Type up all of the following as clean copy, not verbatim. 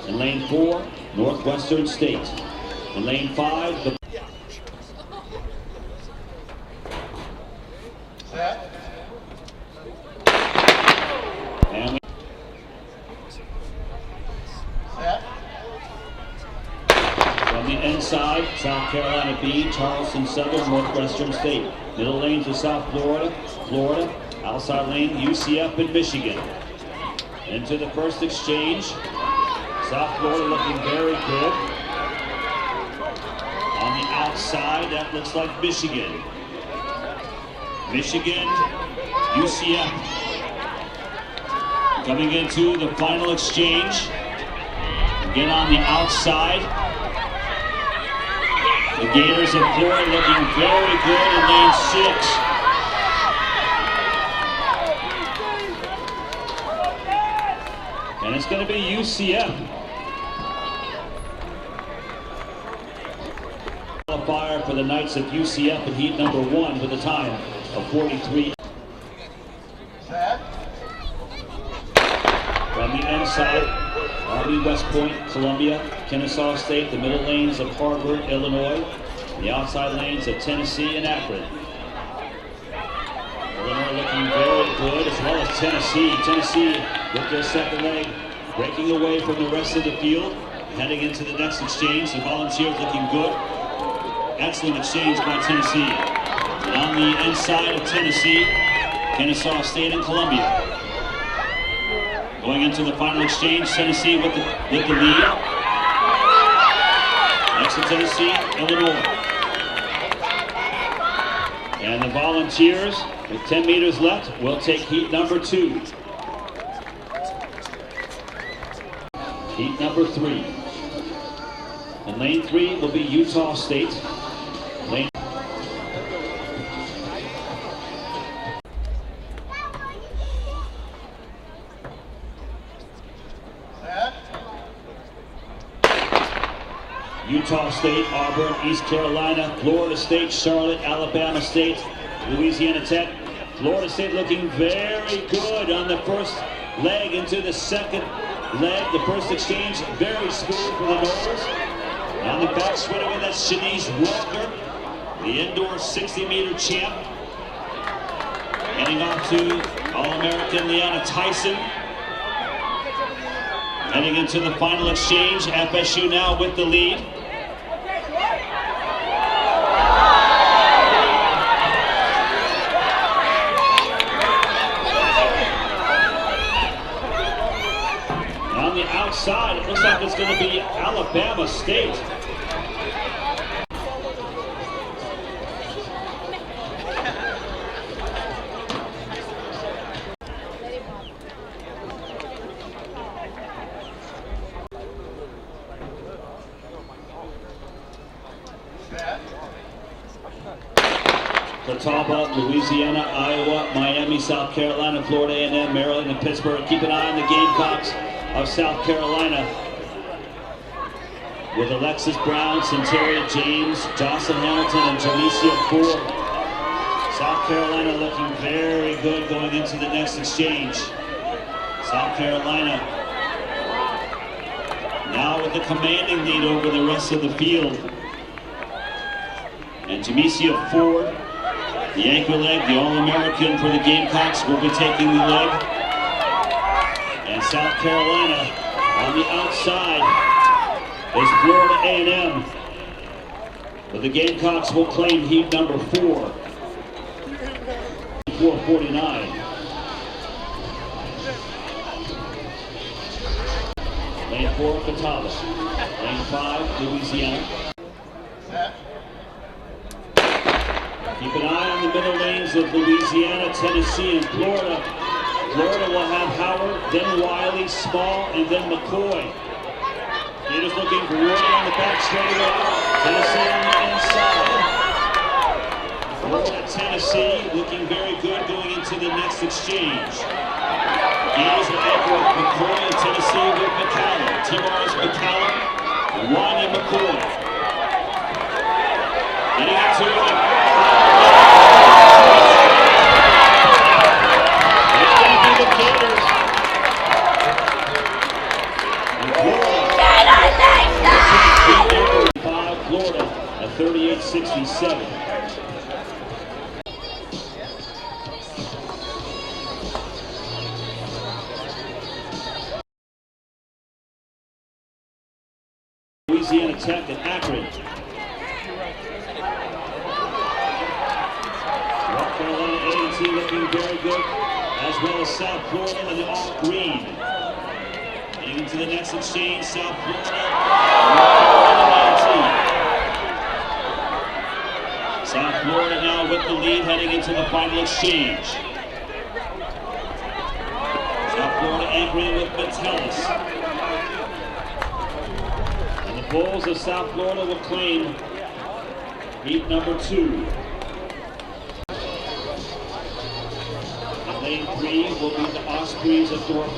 In lane 4, Northwestern State. In lane 5, the and from the inside, South Carolina B, Charleston Southern, Northwestern State. Middle lane for South Florida. Outside lane, UCF and Michigan. Into the first exchange. South Florida looking very good. On the outside, that looks like Michigan. Michigan, UCF. Coming into the final exchange. Again on the outside. The Gators of Florida looking very good in lane 6. And it's going to be UCF. Qualifier for the Knights of UCF in heat number 1 with a time of 43. From the inside, Army, West Point, Columbia, Kennesaw State, the middle lanes of Harvard, Illinois, the outside lanes of Tennessee and Akron. Illinois looking very good, as well as Tennessee. Tennessee with their second leg, breaking away from the rest of the field, heading into the next exchange. The Volunteers looking good. Excellent exchange by Tennessee. And on the inside of Tennessee, Kennesaw State and Columbia. Going into the final exchange, Tennessee with the lead. Next to Tennessee, Illinois. And the Volunteers, with 10 meters left, will take heat number 2. Heat number 3. In lane 3 will be Utah State. Lane Utah State, Auburn, East Carolina, Florida State, Charlotte, Alabama State, Louisiana Tech. Florida State looking very good on the first leg into the second leg. The first exchange, very smooth for the Noles. On the back swing with that Shanice Walker, the indoor 60-meter champ. Heading off to All-American Leanna Tyson. Heading into the final exchange, FSU now with the lead. And on the outside, it looks like it's going to be Alabama State. Catawba, Louisiana, Iowa, Miami, South Carolina, Florida A&M, Maryland, and Pittsburgh. Keep an eye on the Gamecocks of South Carolina with Alexis Brown, Centeria James, Jocelyn Hamilton, and Jalecia Ford. South Carolina looking very good going into the next exchange. South Carolina now with a commanding lead over the rest of the field. And Jalecia Ford, the anchor leg, the All-American for the Gamecocks, will be taking the leg. And South Carolina on the outside is Florida A&M. But the Gamecocks will claim heat number 4. 4:49. Lane 4, Catawba. Lane 5, Louisiana. Keep an eye on the middle lanes of Louisiana, Tennessee, and Florida. Florida will have Howard, then Wiley, Small, and then McCoy. Gators looking for Wood on the back straightaway. Tennessee on the inside. Florida, Tennessee looking very good going into the next exchange. Gators are anchored with McCoy and Tennessee with McCallum. T-Mars, McCallum, and Wine and McCoy. Getting into it. It's going to be the Gators. And Florida 38-67. Louisiana Tech and Akron. North Carolina A&T looking very good, as well as South Florida in the all green. Heading into the next exchange, South Florida, North Carolina A&T. South Florida now with the lead heading into the final exchange. South Florida anchoring with Metellus. Bulls of South Florida will claim heat number 2. In lane 3 will be the Ospreys of North.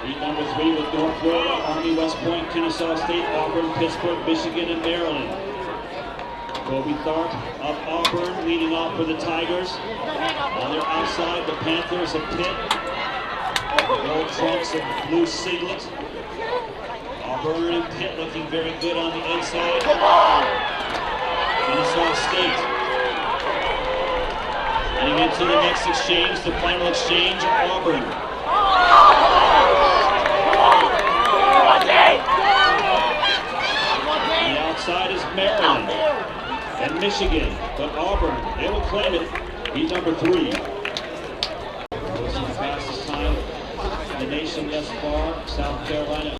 Heat number 3 with North Florida, Army, West Point, Kennesaw State, Auburn, Pittsburgh, Michigan, and Maryland. Kobe Tharp of Auburn leading off for the Tigers. On their outside, the Panthers of Pitt. The gold trunks of blue singlet. Auburn and Pitt looking very good on the inside. Kennesaw State. Heading into the next exchange, the final exchange, Auburn. On the outside is Maryland and Michigan, but Auburn, they will claim it. He's number 3. Posting the fastest time in the nation thus far, South Carolina.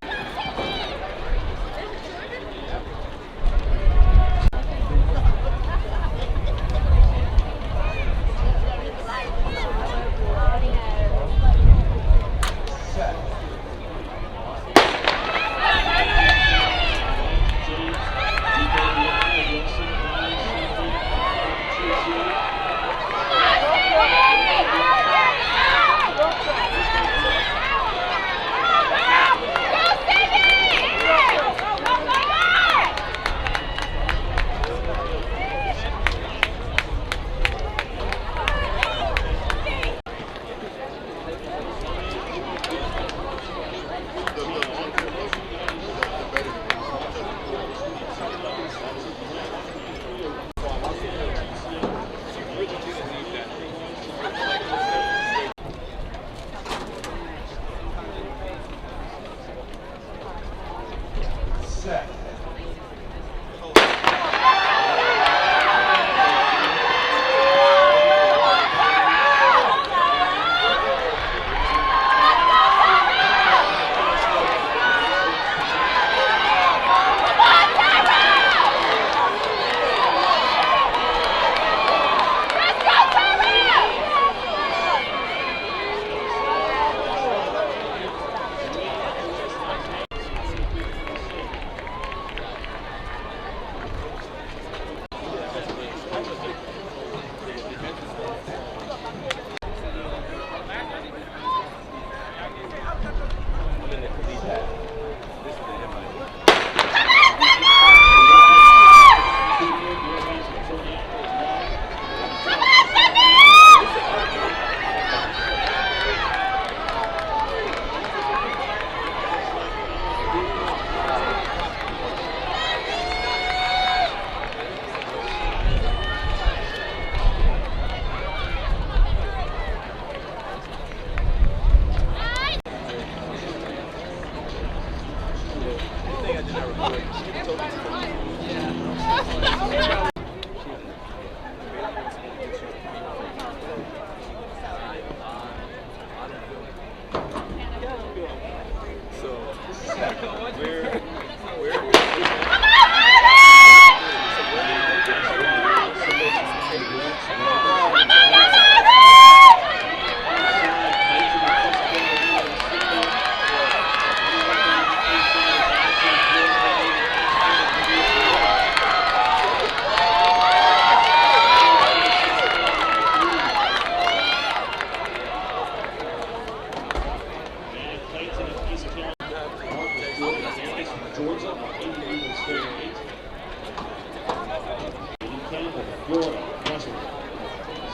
Florida, Washington,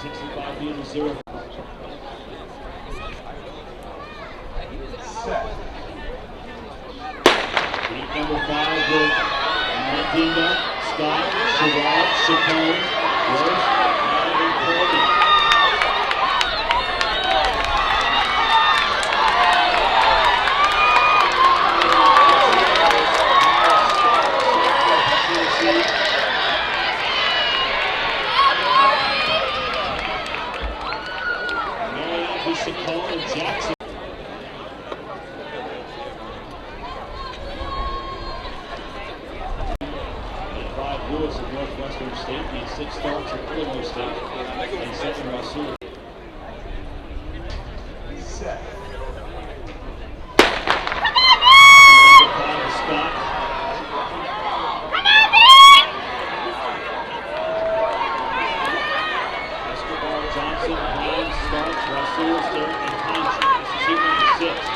60. be in the 0. Heat number 5 with Martina, Scott, Sherrod, Chacon, Rose, and Corbin. Chacon and Jackson. Lewis of Northwestern State, and 6 starts at Illinois State, and 7 Russell. Set. Scott. Escobar, Johnson, Brown, Starks, Russell, Stern, and Heinz. This is heat number 6.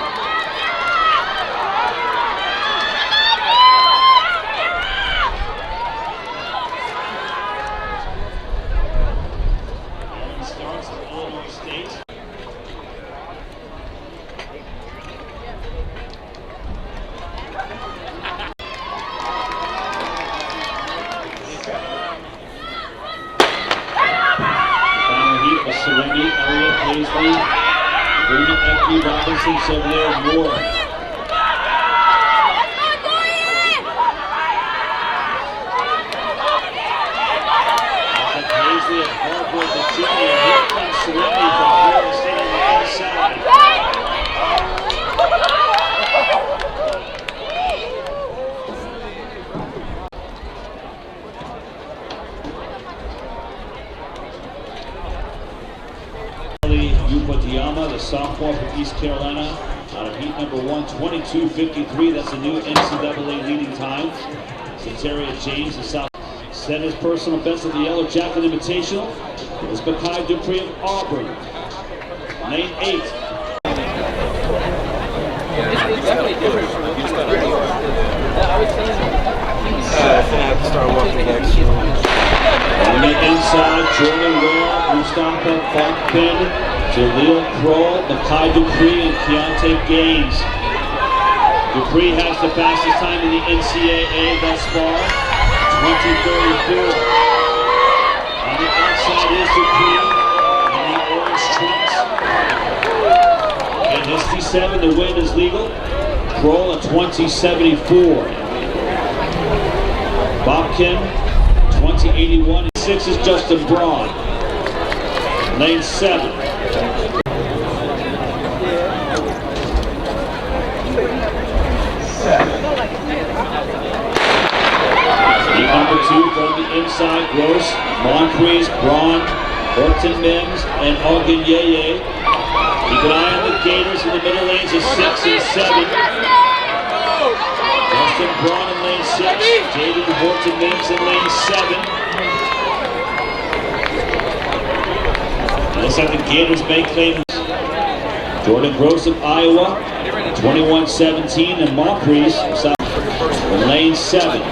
Serenity, Elliott, Paisley, Vernon, Eckley, Robinson, Sevilla, Moore. Paisley at Harvard, the senior. Here comes Serenity from Florida State on the inside. The sophomore from East Carolina, out of heat number 1, 22:53. That's a new NCAA leading time. Ceteria James, the South, set his personal best at the Yellow Jacket Invitational. It's Bakai Dupree of Auburn, lane 8. On the inside, Jordan Ware, Mustafa Buckpin, Jaleel Kroll, Bakai Dupree, and Keontae Gaines. Dupree has the fastest time in the NCAA thus far, 20:34. On the outside is Dupree in the orange trunks. At ST7, the win is legal. Kroll at 20:74. Bobkin, 20:81. 6 is Justin Braun, lane 7. Number 2 from the inside, Gross, Moncrief, Braun, Horton Mims, and Ogden Yeye. Keep an eye on the Gators in the middle lanes of 6 and 7. Justin Braun in lane 6, Jaden Horton Mims in lane 7. It looks like the Gators may claim. Jordan Gross of Iowa, 21-17, and Moncrief in lane 7.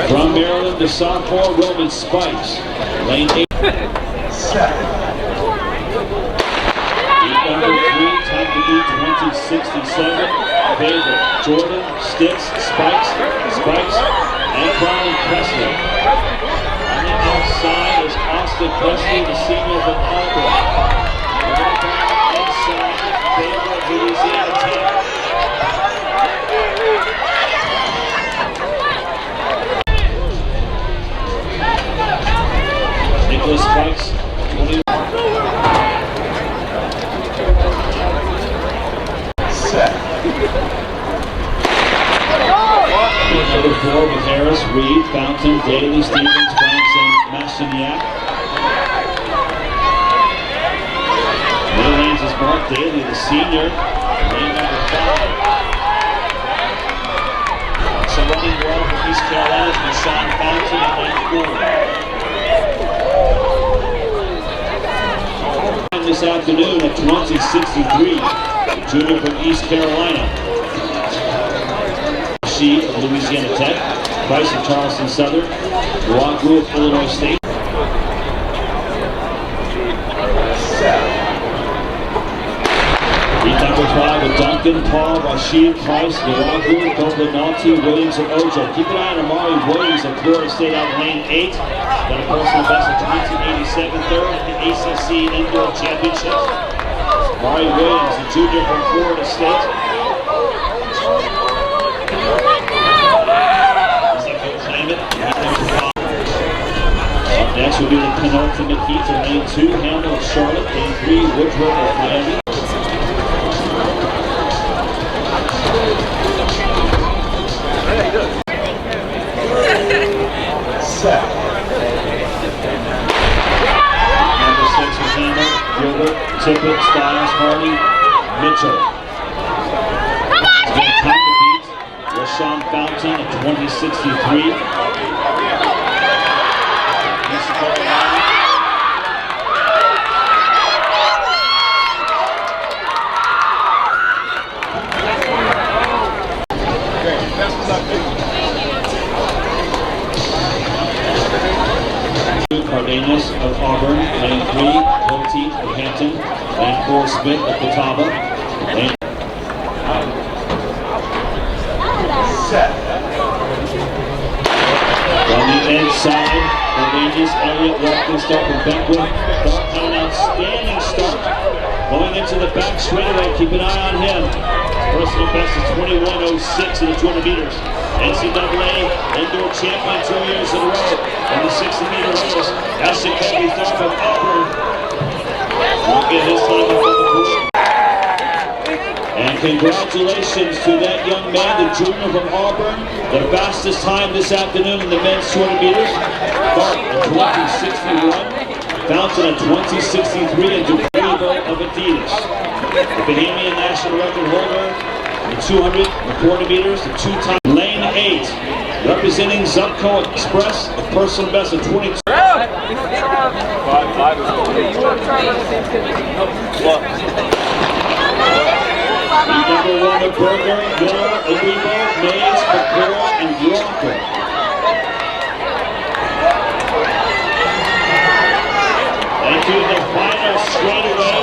From Maryland, the sophomore Roman Spikes, lane 8. Number 3, time to beat 20:67. Favor, Jordan, Sticks, Spikes, and Brian Presley. On the outside is Austin Presley, the senior from Auburn. Inside, Favor of Louisiana Tech. Nicholas Spikes, 20. Number 4 with Harris, Reed, Fountain, Daly, Stevens, Franks, and Mastiniak. Middle lanes is Mark Daly, the senior, lane number 5. So running well from East Carolina is Mashawn Fountain at lane 4. This afternoon at 20:63, the junior from East Carolina. Of Louisiana Tech, Price of Charleston Southern, Wagu of Illinois State. Number 5 with Duncan, Paul, Rashid, Price, Naragu, Goblinalty, Williams, and Ojo. Keep an eye on Amari Williams of Florida State out of lane 8. Got a personal best of 1987, third at the ACC Indoor Championships. Amari Williams, a junior from Florida State. Up next will be the penultimate heat of lane 2, Hamel of Charlotte, lane 3, Woodruff of Miami. Set. Number 6 with Hamel, Gilbert, Tippett, Stiles, Hardy, Mitchell. Again, time to beat Rashawn Fountain at 2063. Cardenas of Auburn, lane 3, Poteet of Hampton, lane 4, Smith of Catawba, lane set. On the inside, Cardenas, Elliott, walking start from Beckwith. Dart had an outstanding start. Going into the back straightaway, keep an eye on him. Personal best is 21.06 in the 200 meters. NCAA indoor champion 2 years in a row in the 60-meter race. That's the Kobe Thorpe of Auburn. Won't get his time up on the board. And congratulations to that young man, the junior from Auburn. The fastest time this afternoon in the men's 200 meters. Thorpe at 20.61. Fountain at 20.63 and DeBravo of Adidas. The Bahamian national record holder in 200 and 400 meters, the 2-time. Lane 8, representing Zupco Express, a personal best of 22. Number 1 of Berger, Miller, Olivo, Mays, McClure, and Walker. And to the final straightaway,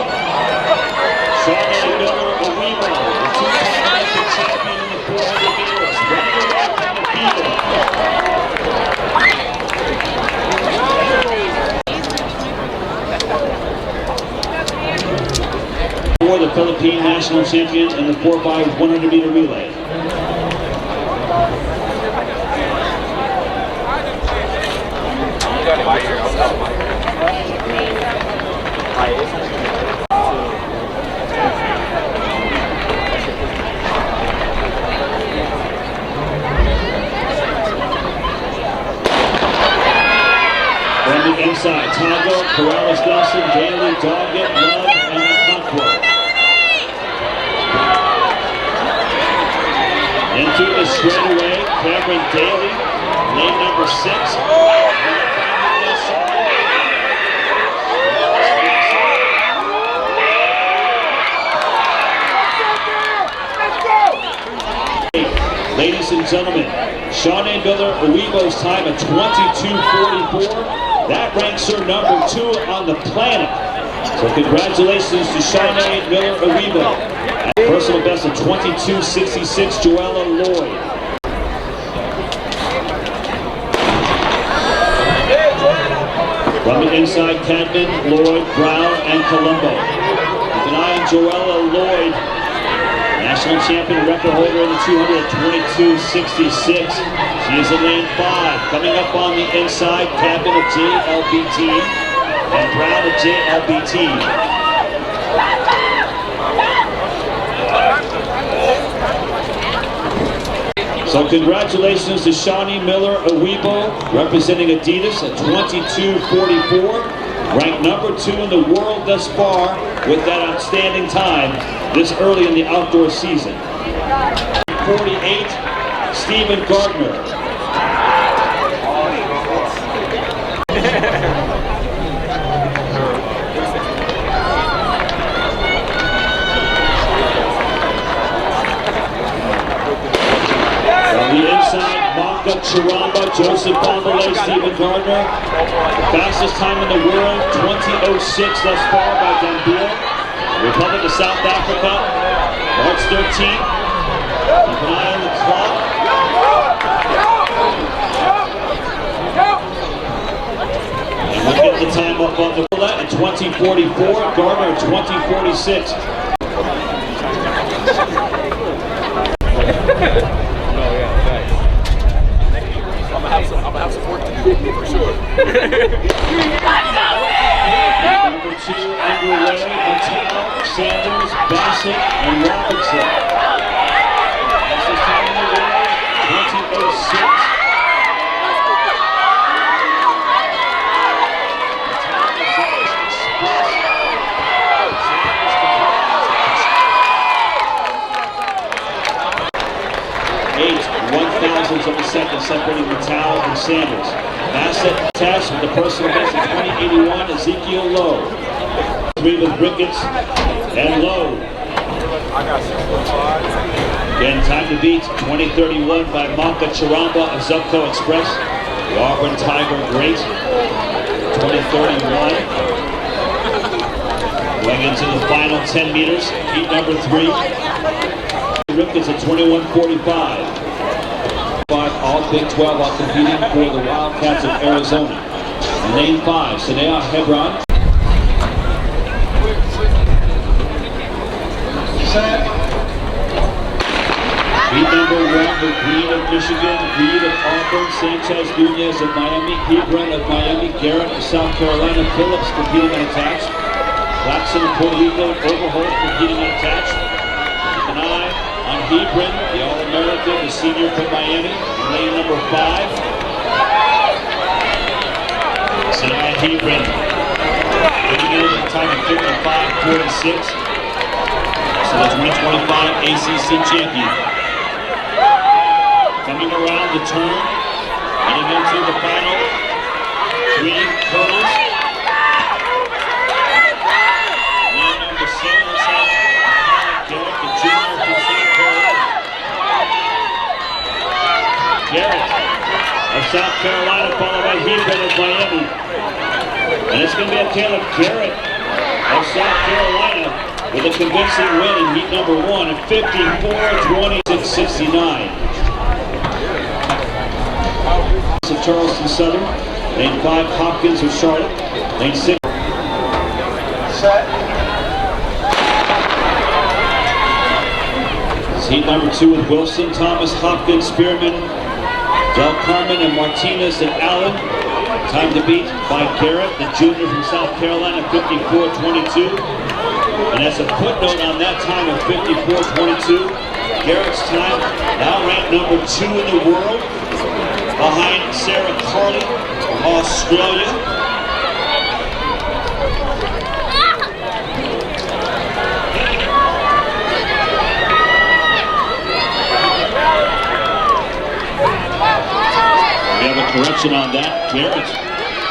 Charlie Miller, Olivo, the 2-time Olympic champion in the 400 meters, running away from the field. For the Philippine national champion in the 4x 100 meter relay. From the inside, Tago, Corrales, Nelson, Daly, Doggett, Love, and Conquer. Into the straightaway, Cameron Daly, lane number 6. Ladies and gentlemen, Shawnee Miller Uibo's time at 22.44. That ranks her number 2 on the planet. So congratulations to Shawnee Miller Uibo. Personal best of 22.66, Joella Lloyd. From the inside, Cadman, Lloyd, Brown, and Colombo. Keep an eye on Joella Lloyd. National champion record holder in the 200 at 22.66. She is in lane 5. Coming up on the inside, Cadman of JLBT and Brown of JLBT. So congratulations to Shawnee Miller Uibo, representing Adidas at 22.44. Ranked number 2 in the world thus far with that outstanding time this early in the outdoor season. 48, Stephen Gardner. On the inside, Maka Chiramba, Joseph Bombalay, Stephen Gardner. The fastest time in the world, 20.06 thus far by Gambier. Republic of South Africa, March 13th. Keep an eye on the clock. And we'll get the time up on the roulette at 20:44. Gardner at 20:46. I'm gonna have some work to do for sure. Number 2 underway, Mattel, Sanders, Bassett, and Robinson. This is time in the way, 20:06. One-thousandths of a second separating Mattel and Sanders. Bassett test with the personal best of 2081, Ezekiel Lowe. 3 with Ricketts and Lowe. Again, time to beat 2031 by Maka Charamba of Zupco Express. The Auburn Tiger great. 2031. Going into the final 10 meters, heat number 3. Ricketts at 21:45. All Big 12 are competing for the Wildcats of Arizona. In lane 5, Sanea Hebron. Set. Heat number 1 with Green of Michigan, Reed of Auburn, Sanchez Nunez of Miami, Hebron of Miami, Garrett of South Carolina, Phillips competing unattached, Watson of Puerto Rico, Overholt competing unattached. Keep an eye on Hebron, the All-American, the senior from Miami, in lane number 5. Sanea Hebron, getting in at the time of 55:46. So the 2025 ACC champion. Coming around the turn, heading into the final 3 hurdles. Lane number 7 is out. Garrett, the junior from South Carolina. Garrett of South Carolina, followed by Hebron of Miami. And it's going to be a Caleb Garrett of South Carolina with a convincing win in heat number 1 at 54:26:69. Of Charleston Southern, lane 5 Hopkins of Charlotte, lane 6. Set. Heat number 2 with Wilson, Thomas, Hopkins, Spearman, Del Carmen, and Martinez and Allen. Time to beat by Garrett, the junior from South Carolina, 54:22. And as a footnote on that time of 54:22, Garrett's time now ranked number 2 in the world, behind Sarah Carley from Australia. We have a correction on that. Garrett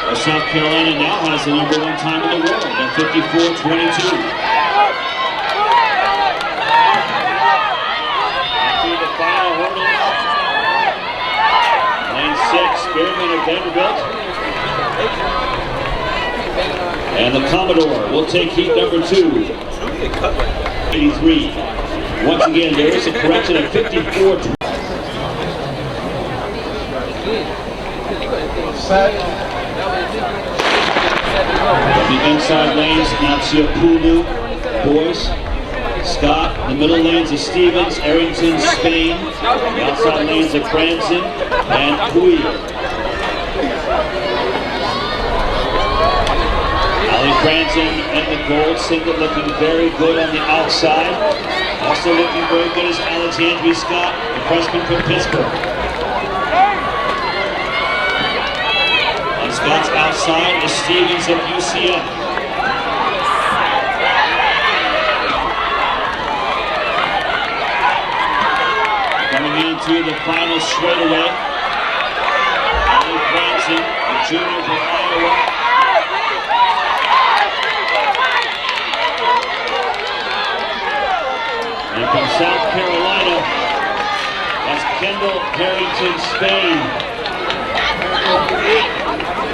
of South Carolina now has the number 1 time in the world at 54:22. Into the final hurdle. Lane 6, Spearman of Vanderbilt. And the Commodore will take heat number 2. 83. Once again, there is a correction at 54. Set. The inside lanes, Natsiopulu, Boyce, Scott. The middle lanes of Stevens, Arrington, Spain. The outside lanes of Branson and Pui. Ali Branson and the gold singlet looking very good on the outside. Also looking very good is Alexandria Scott, the freshman from Pittsburgh. On Scott's outside is Stevens of UCF. Coming into the final straightaway, Ali Branson, the junior from Iowa. And from South Carolina, that's Kendall Harrington, Spain.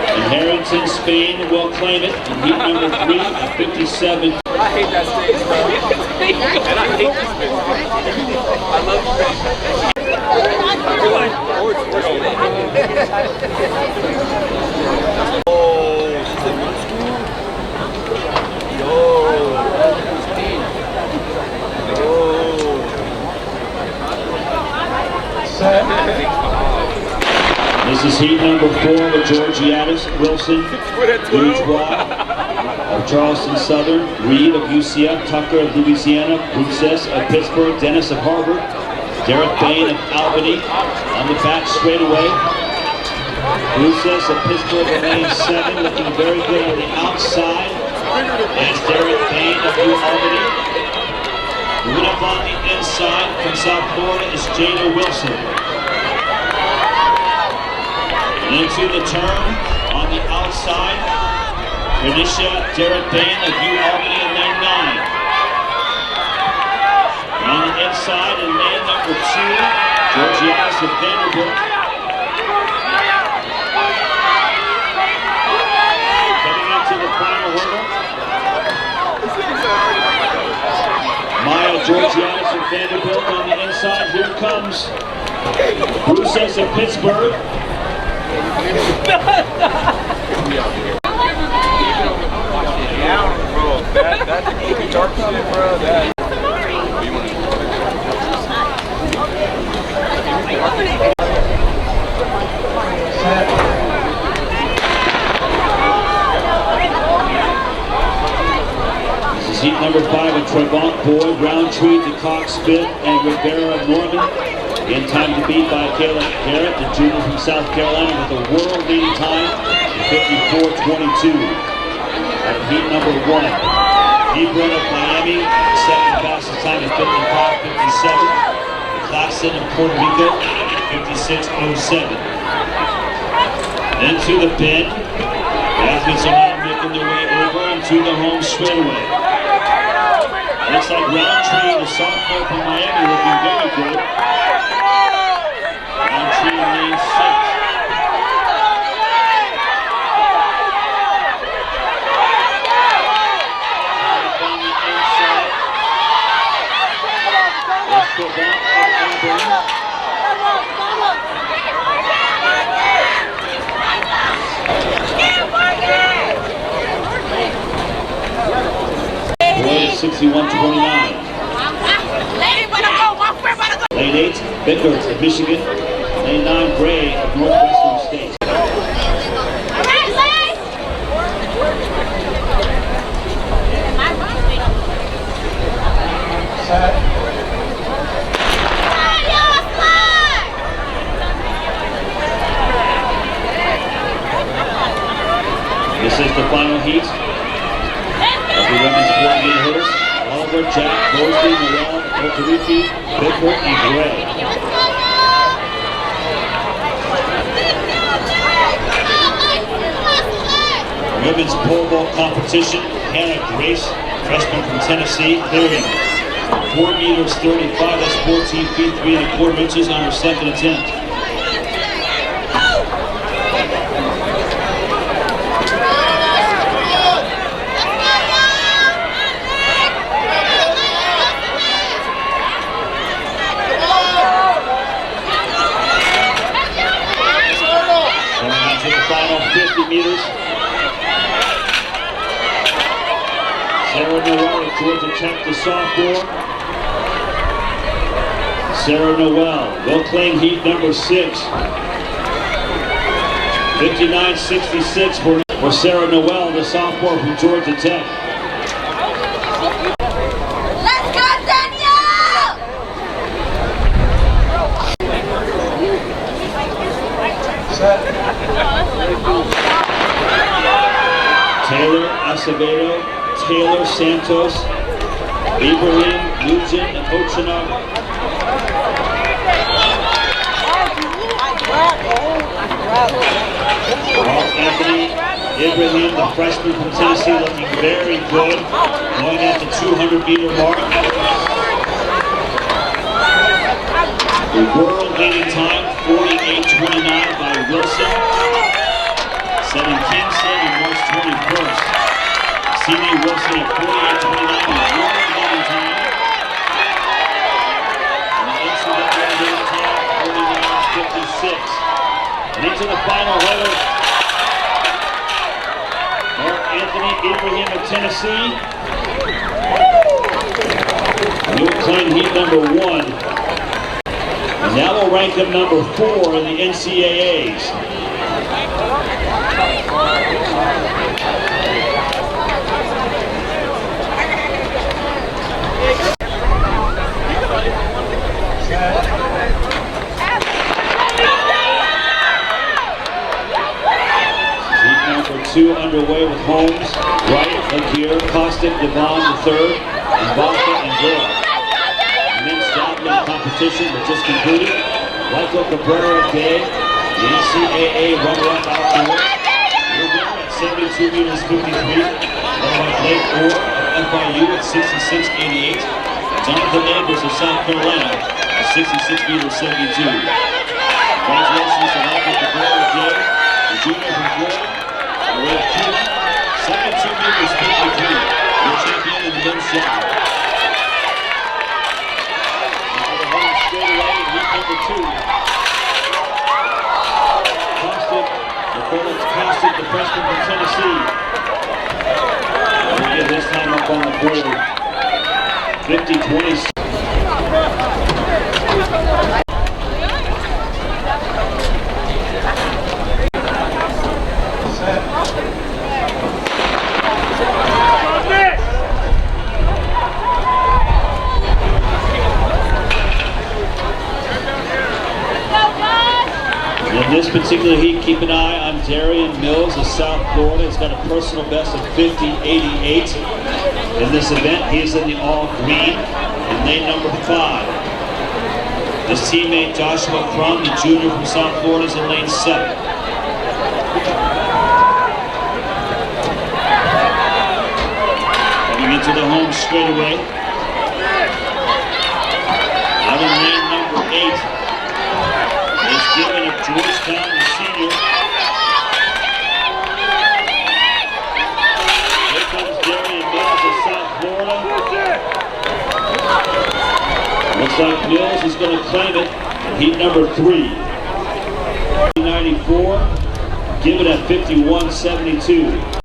And Harrington, Spain will claim it in heat number 3 at 57. I hate that stage, bro. And I hate this bitch. I love you, bitch. Oh, she's in middle school? This is heat number 4 with Georgiadis, Wilson, Bourgeois of Charleston Southern, Reed of UCF, Tucker of Louisiana, Bruces of Pittsburgh, Dennis of Harvard, Derek Bain of Albany on the back straightaway. Bruces of Pittsburgh in lane 7, looking very good on the outside. As Derek Bain of Albany. Moving up on the inside from South Florida is Jada Wilson. And into the turn on the outside, Renisha Derek Bain of Albany in lane 9. And on the inside in lane number 2, Georgiadis of Vanderbilt. Coming into the final hurdle, Maya Georgiadis of Vanderbilt on the inside. Here comes Bruces of Pittsburgh. That's dark shit, bro. This is heat number 5 with Trevant Boyd, Roundtree, DeCock, Smith, and Rivera of Norman. In time to beat by Caleb Garrett, the junior from South Carolina, with a world-leading time, 54:22. At heat number 1, Hebron of Miami, second fastest time at 55:57. Claxton of Puerto Rico, 56:07. Into the bend, the athletes are now making their way over into the home straightaway. Looks like Roundtree, the sophomore from Miami, looking very good. Roundtree in lane 6. On the inside. There's Trevant of Auburn. Boyd is 61:29. Lane 8, Bickers of Michigan. Lane 9, Gray of Northwestern State. This is the final heat of the women's 400 hurdles. Oliver, Jack, Mosley, Noel, Okariki, Bickford, and Gray. Women's pole vault competition, Hannah Grace, freshman from Tennessee, clearing 4 meters 35, that's 14 feet 3 1/4 inches on her second attempt. Coming into the final 50 meters. Sarah Noel of Georgia Tech, the sophomore. Sarah Noel will claim heat number 6. 59:66 for Sarah Noel, the sophomore from Georgia Tech. Let's go, Daniel! Taylor Acevedo, Taylor Santos, Ibrahim, Nugent, and Ochino. Anthony Ibrahim, the freshman from Tennessee, looking very good, going at the 200-meter mark. The world-leading time, 48:29 by Wilson, setting Kingston on March 21st. teammate Wilson at 48-29 with one remaining time. And the NCAA game time, 49-56. And into the final huddle, Mark Anthony Ibrahim of Tennessee. He'll claim heat number 1. And that will rank him number 4 in the NCAAs. Heat number 2 underway with Holmes, Wright, Laguerre, Costin, Devon III, and Vodka and Gore. Men's javelin competition that just concluded. Michael Cabrera Day, the NCAA runner-up outdoors. Laguerre at 72 meters 53. Followed by Blake Orr of FIU at 66.88. Jonathan Neighbors of South Carolina at 66 meters 72. Congratulations to Michael Cabrera Day, the junior from Florida. Red Cuba, 72 meters 53. The champion in the men's javelin. Straight away in heat number 2. Costin, the freshman from Tennessee. We get this time up on the board. 50-20. In this particular heat, keep an eye on Darian Mills of South Florida. He's got a personal best of 50.88. In this event, he is in the all green in lane number 5. His teammate Joshua Crum, the junior from South Florida, is in lane 7. Coming into the home straightaway. Out in lane number 8. Is given of Georgetown, the senior. Here comes Darian Mills of South Florida. Looks like Mills is going to claim it in heat number 3. 94, give it at 51.72.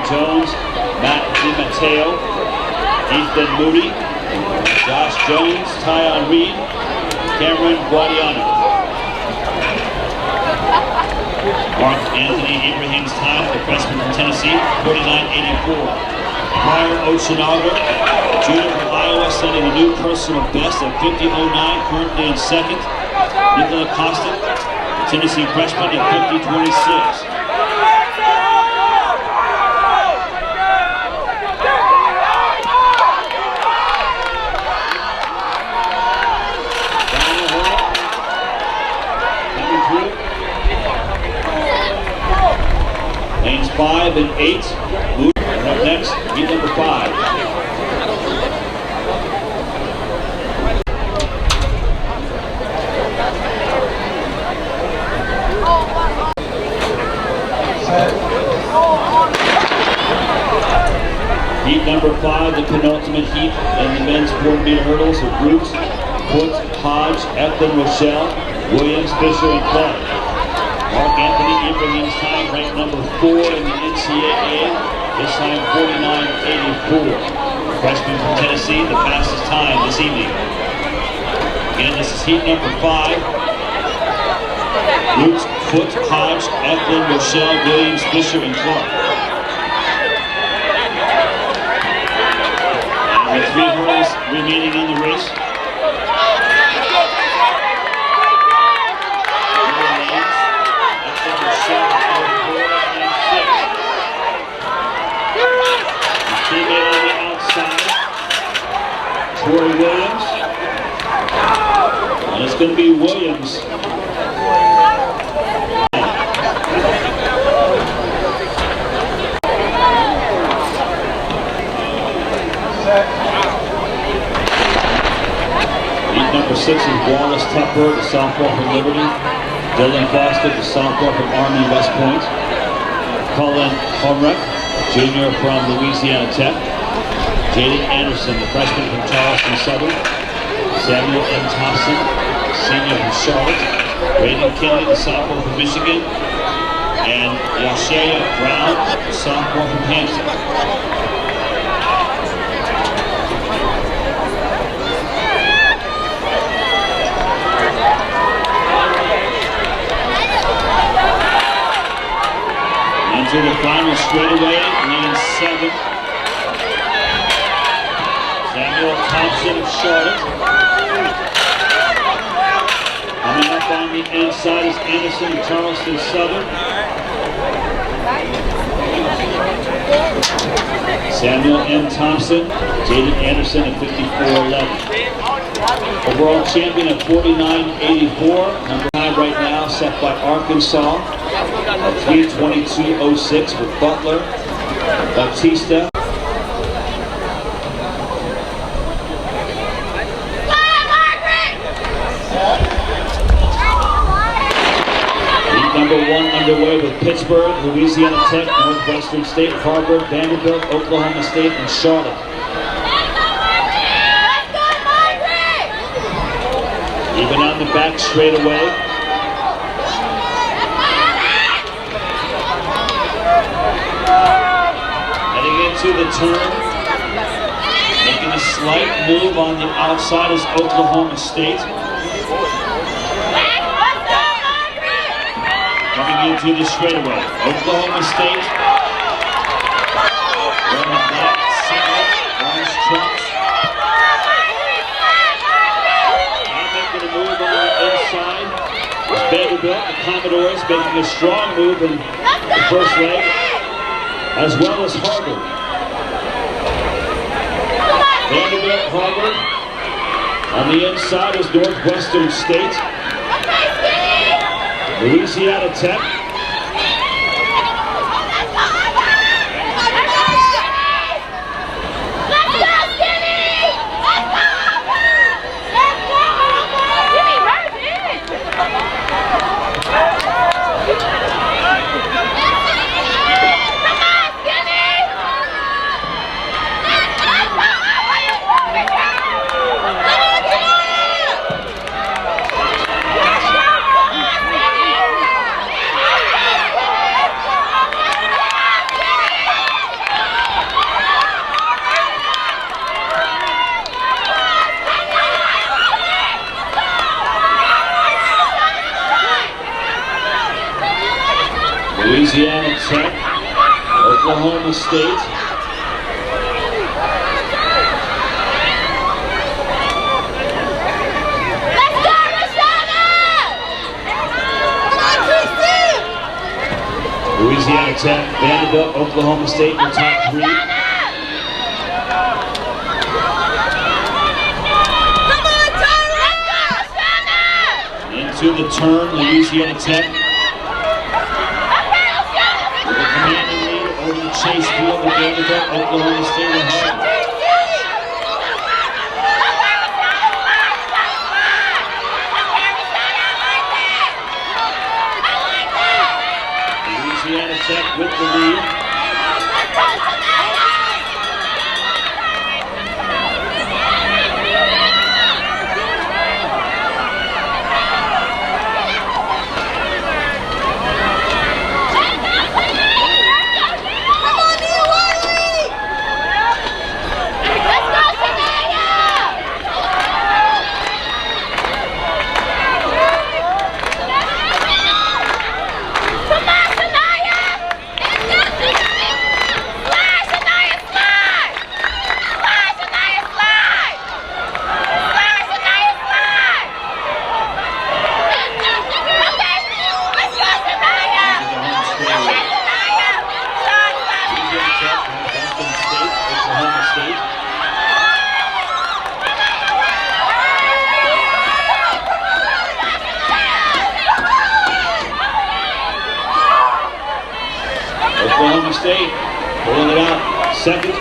Jones, Matt DiMatteo, Ethan Moody, Josh Jones, Tyon Reed, Cameron Guadiana. Mark Anthony Ibrahim's time, the freshman from Tennessee, 49.84. Pryor Ochinaga, junior from Iowa, setting a new personal best at 50.09, currently in second. Nicola Costin, Tennessee freshman at 50.26. Lanes 5 and 8. And up next, heat number 5. Heat number 5, the penultimate heat in the men's 400-meter hurdles of groups. Foote, Hodge, Eklund, Rochelle, Williams, Fisher, and Clark. Mark Anthony Ibrahim's time ranked number 4 in the NCAA, this time 49.84. Freshman from Tennessee, the fastest time this evening. Again, this is heat number 5. Roots, Foote, Hodge, Eklund, Rochelle, Williams, Fisher, and Clark. And with 3 hurdles remaining in the race, teammate on the outside, Troy Williams, and it's going to be Williams. 6 is Wallace Tupper, the sophomore from Liberty. Dylan Foster, the sophomore from Army West Point. Colin Homrek, junior from Louisiana Tech. Jaden Anderson, the freshman from Charleston Southern. Samuel M. Thompson, senior from Charlotte. Braden Kelly, the sophomore from Michigan. And Yashaya Brown, the sophomore from Hampton. Into the final straightaway, lane 7. Samuel Thompson of Charlotte. Coming up on the inside is Anderson of Charleston Southern. Samuel M. Thompson, Jaden Anderson at 54.11. Overall champion at 49.84. Number 9 right now set by Arkansas. 3:22.06 with Butler, Bautista. Heat number 1 underway with Pittsburgh, Louisiana Tech, Northwestern State, Harvard, Vanderbilt, Oklahoma State, and Charlotte. Even on the back straight away. To the turn, making a slight move on the outside is Oklahoma State. Coming into the straightaway, Oklahoma State. Wearing the black singlet, orange trunks. Now making a move on the inside is Vanderbilt, the Commodores, making a strong move in the first leg, as well as Harvard. Vanderbilt, Harvard. On the inside is Northwestern State. Louisiana Tech. Louisiana Tech, Oklahoma State. Let's go, Rosanna! Come on, Christy! Louisiana Tech, Vanderbilt, Oklahoma State in the top 3. Come on, Tyler! Let's go, Rosanna! Into the turn, Louisiana Tech. Commanding lead over the chase field of Vanderbilt, Oklahoma State, and Harvard. Louisiana Tech with the lead. Oklahoma State pulling it out second.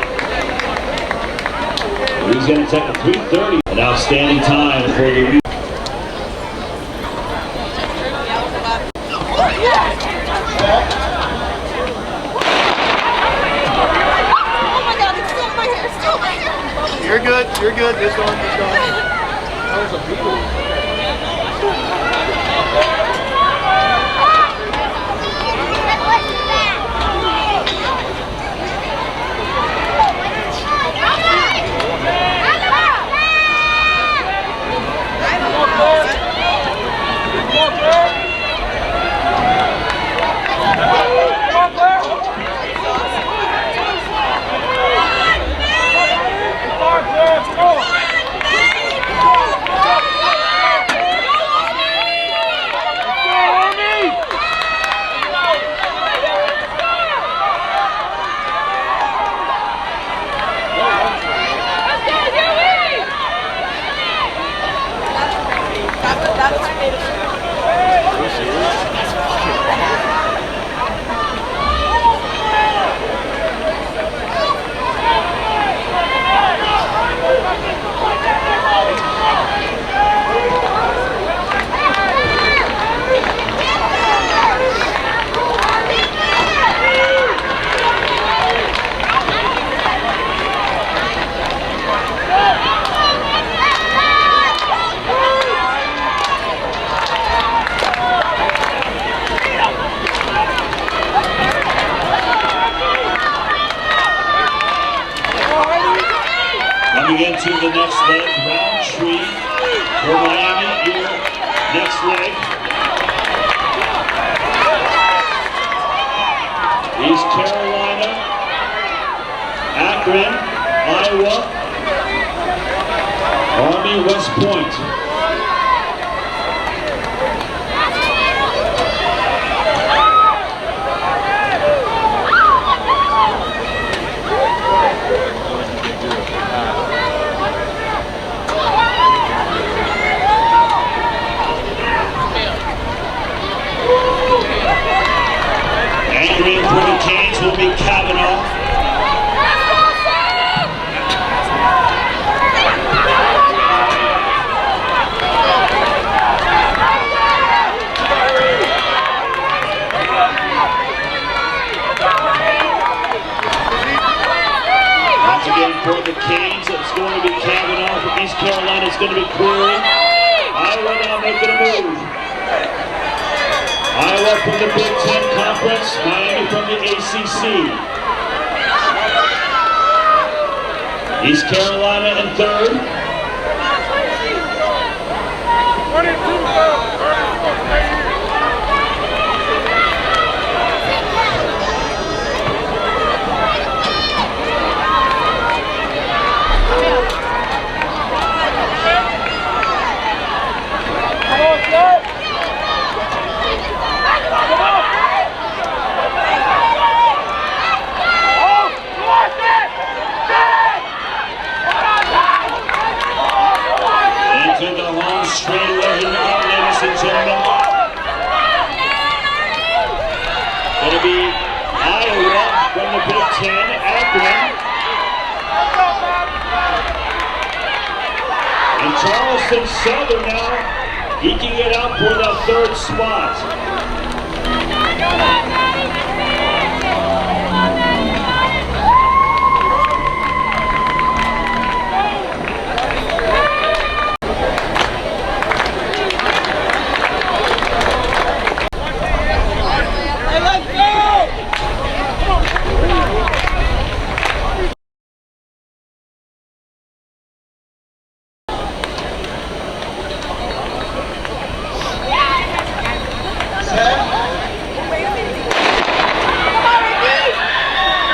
Louisiana Tech at 3:30. An outstanding time for the good. This one. That was a beautiful. Into the next leg, Roundtree for Miami. Your next leg. East Carolina, Akron, Iowa, Army, West Point. Entering for the Canes will be Kavanaugh. Once again for the Canes, it's going to be Kavanaugh. For East Carolina, it's going to be Cleary. Iowa now making a move. Iowa from the Big Ten Conference, Miami from the ACC. East Carolina in third. Straight away, here we go, ladies and gentlemen. It'll be Iowa from the Big Ten, Akron. And Charleston Southern now eking it out for that third spot.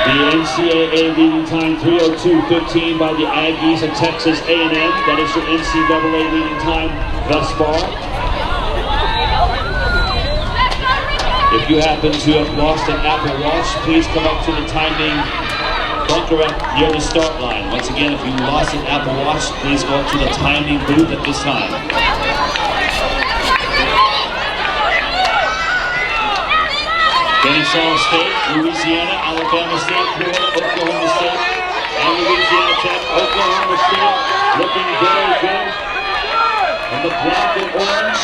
The NCAA leading time 3:02:15 by the Aggies of Texas A&M. That is your NCAA leading time thus far. If you happen to have lost an Apple Watch, please come up to the timing bunker near the start line. Once again, if you lost an Apple Watch, please go up to the timing booth at this time. Kennesaw State, Louisiana, Alabama State, Florida, Oklahoma State, and Louisiana Tech. Oklahoma State looking very good in the black and orange.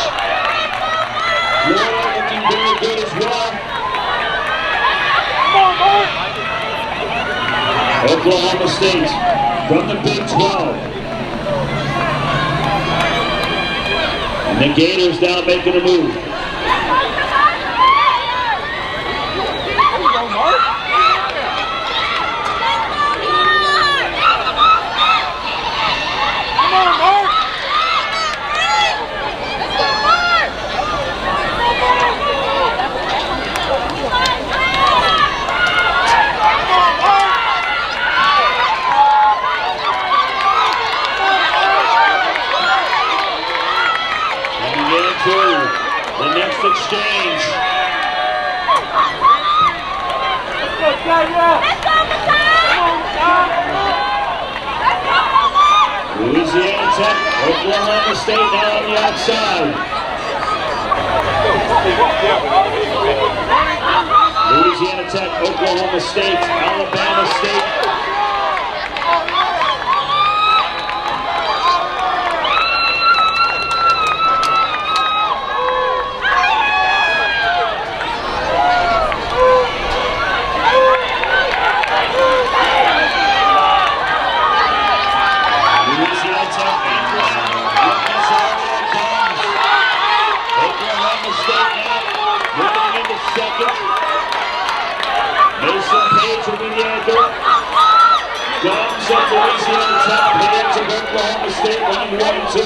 Florida looking very good as well. Oklahoma State from the Big 12. The Gators now making a move. The next exchange. Louisiana Tech, Oklahoma State now on the outside. Louisiana Tech, Oklahoma State, Alabama State. Guns of Louisiana Tech, Page of Oklahoma State, running 1 and 2.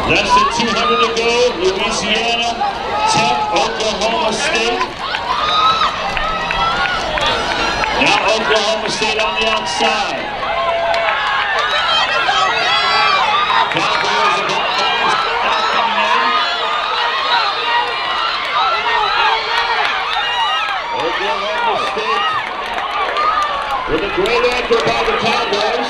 Less than 200 to go, Louisiana Tech, Oklahoma State. Now Oklahoma State on the outside. Cowboys of Oklahoma State coming in. Oklahoma State with a great anchor by the Cowboys.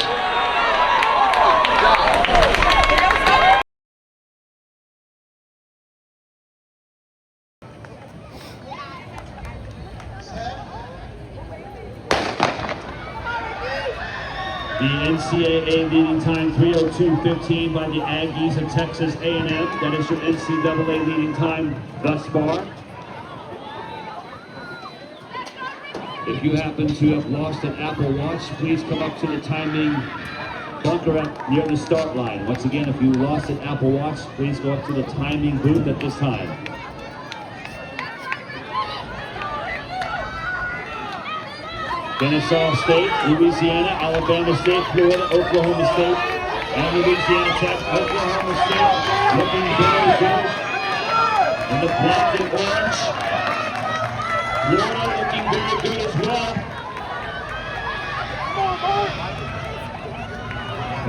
The NCAA leading time 3:02:15 by the Aggies of Texas A&M. That is your NCAA leading time thus far. If you happen to have lost an Apple Watch, please come up to the timing bunker near the start line. Once again, if you lost an Apple Watch, please go up to the timing booth at this time. Kennesaw State, Louisiana, Alabama State, Florida, Oklahoma State, and Louisiana Tech. Oklahoma State looking very good in the black and orange. Florida looking very good as well.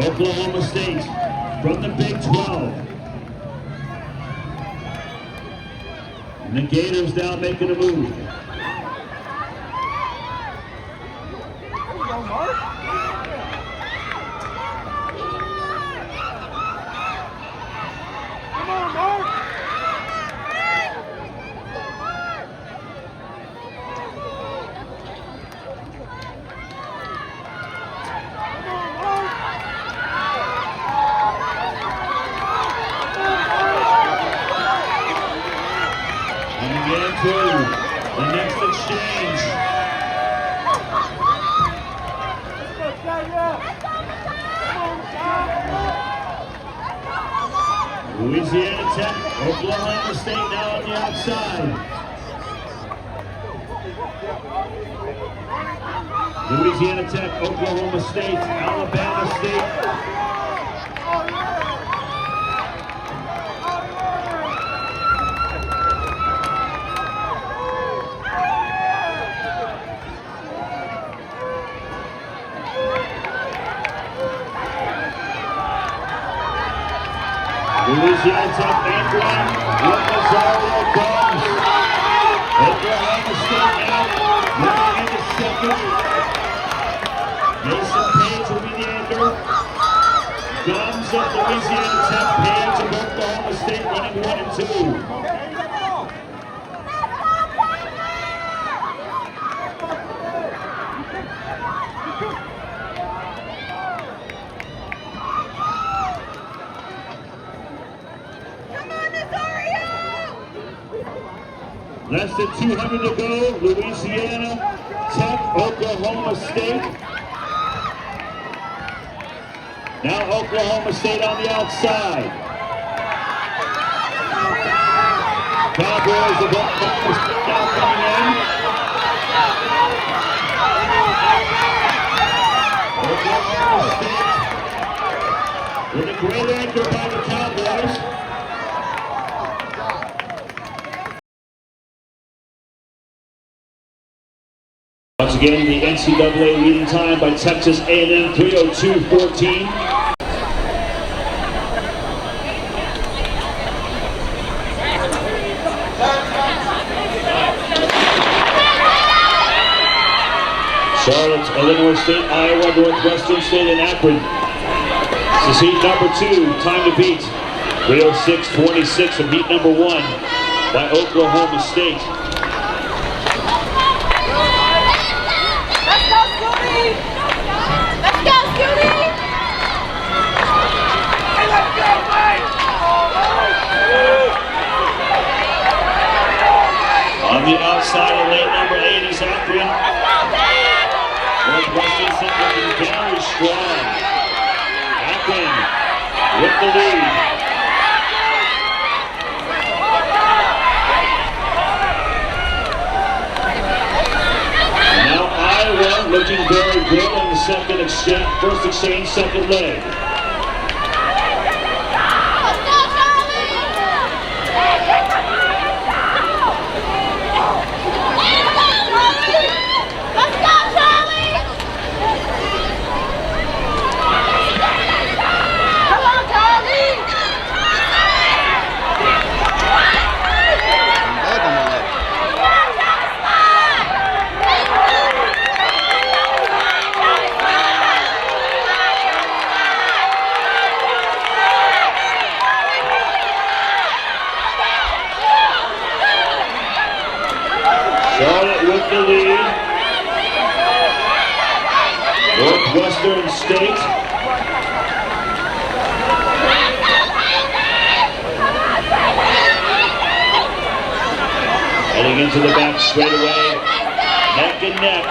Oklahoma State from the Big 12. And the Gators now making a move. The next exchange. Louisiana Tech, Oklahoma State now on the outside. Louisiana Tech, Oklahoma State, Alabama State. Louisiana Tech and one. Rosario comes. Oklahoma State now moving into second. Mason Page will be the anchor. Guns of Louisiana Tech, Page of Oklahoma State running 1 and 2. Less than 200 to go. Louisiana Tech, Oklahoma State. Now Oklahoma State on the outside. Cowboys of Oklahoma State now coming in. Oklahoma State with a great anchor by the Cowboys. Once again, the NCAA leading time by Texas A&M, 3:02:14. Charlotte, Illinois State, Iowa, Northwestern State, and Akron. This is heat number 2, time to beat. 3:06:26 of heat number 1 by Oklahoma State. On the outside of lane number 8 is Akron. Northwestern State looking very strong. Akron with the lead. And now Iowa looking very good on the second exchange, first exchange, second leg. Charlotte with the lead. Northwestern State. Heading into the back straightaway. Neck and neck.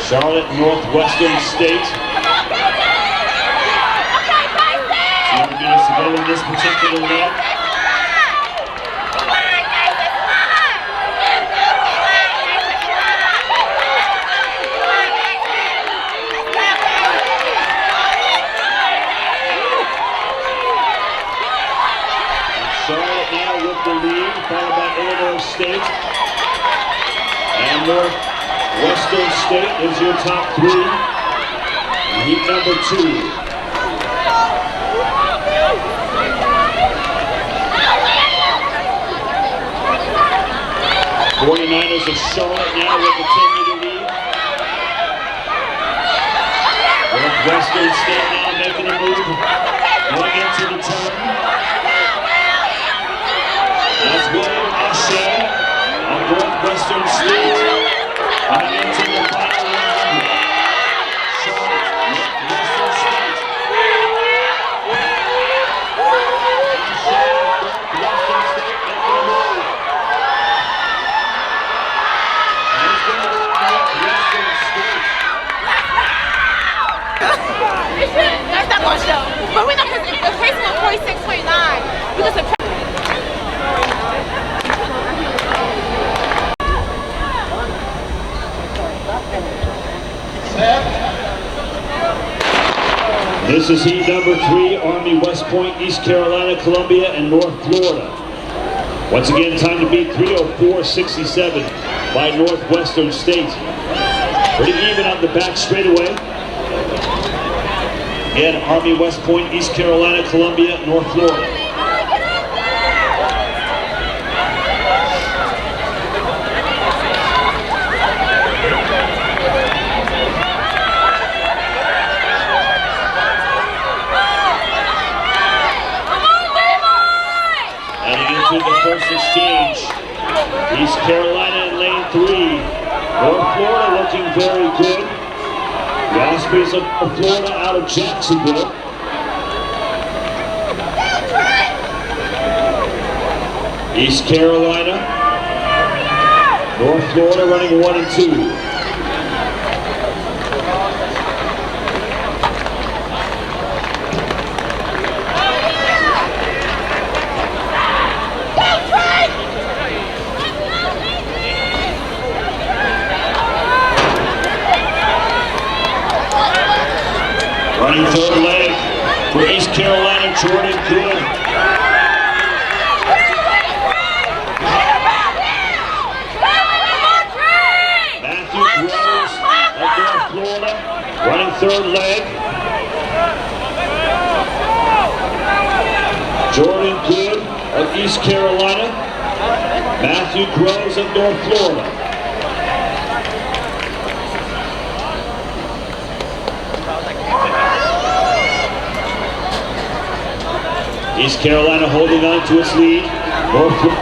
Charlotte, Northwestern State. 2 minutes to go in this particular leg. Charlotte now with the lead, followed by Illinois State. And Northwestern State is your top 3. And heat number 2. '49ers of Charlotte now with the 10-meter lead. Northwestern State now making a move, going into the turn. That's William Ashe on Northwestern State. Coming into the final round. Charlotte, Northwestern State. Ashe, Northwestern State making a move. And it's going to be Northwestern State. That's not going to show. But we know because the case is 46.9. Because the This is heat number 3, Army, West Point, East Carolina, Columbia, and North Florida. Once again, time to beat 3:04:67 by Northwestern State. Pretty even on the back straightaway. Again, Army, West Point, East Carolina, Columbia, North Florida. To the first exchange. East Carolina in lane 3. North Florida looking very good. The Ospreys of Florida out of Jacksonville. East Carolina, North Florida running 1 and 2. Running third leg for East Carolina, Jordan Good. Matthew Groves of North Florida, running third leg. Jordan Good of East Carolina, Matthew Groves of North Florida. East Carolina holding on to its lead. North Florida.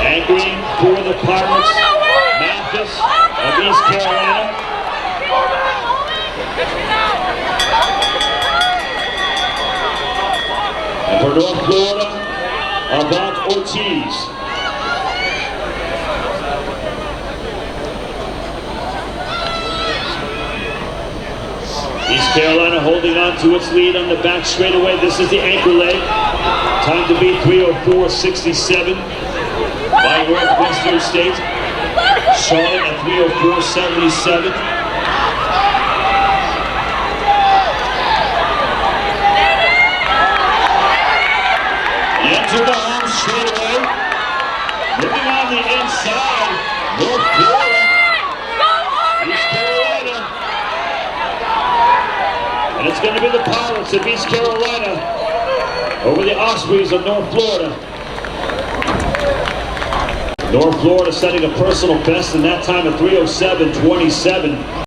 Anchoring for the Pirates, Mathis of East Carolina. And for North Florida, Avant Ortiz. East Carolina holding on to its lead on the back straightaway. This is the anchor leg. Time to beat 3:04.67 by Northwestern State. Charlotte at 3:04.77. Into the home straightaway. Looking on the inside, North Florida, East Carolina. And it's going to be the Pirates of East Carolina over the Ospreys of North Florida. North Florida setting a personal best in that time of 3:07.27.